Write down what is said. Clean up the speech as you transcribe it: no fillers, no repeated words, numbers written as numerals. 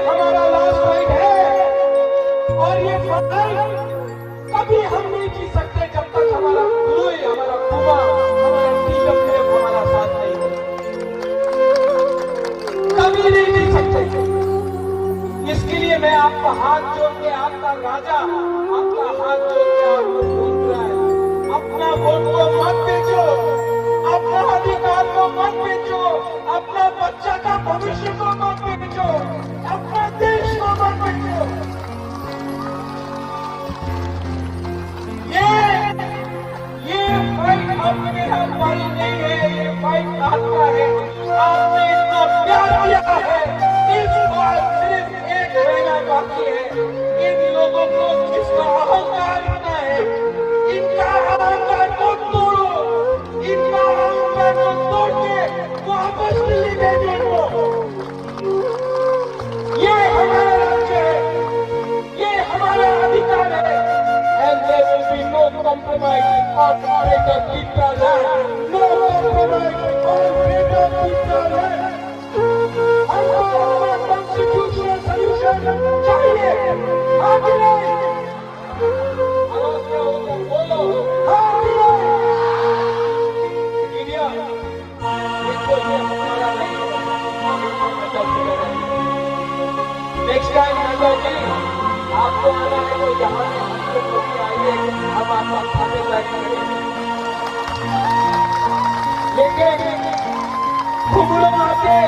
हमारा last fight है और ये फाइट कभी हम नहीं जी सकते जब तक हमारा गुरु, हमारा कुमा, हमारा टीएम हमारा साथ नहीं हो, कभी नहीं जी सकते। इसके लिए मैं आपका हाथ जोड़ के, आपका राजा आपका हाथ जोड़ के आपको बोल रहा है, अपना वोट को मत बेचो, अपना अधिकार को मत बेचो, अपना बच्चा का भविष्य को मत बेचो, अपना देश को मत बेचो। ये फाइट अब मेरा हमारी नहीं है, ये फाइट आपका है। आपने इतना प्यार किया है, इस बार सिर्फ एक रहना बाकी है। इन लोगों को जिसका अहंकार इतना है, इनका अहंकार को तोड़ो, इनका अहंकार को तोड़ के वापस दिल्ली भेजो इनको। ये हमारा राज्य है, ये हमारा अधिकार है। And there will be no compromise on Greater Pitra land. No compromise on Greater Pitra land. हमको हमारा constitutional solution चाहिए, हाँ कि नहीं? आवाज क्या होगा? बोलो, हाँ कि नहीं? इंडिया, इसको ये हमारा नहीं होगा। Next time नंदा जी, आपको आना है तो यहाँ आइए, हम आपका खाते जाएंगे। लेकिन खुबलों आके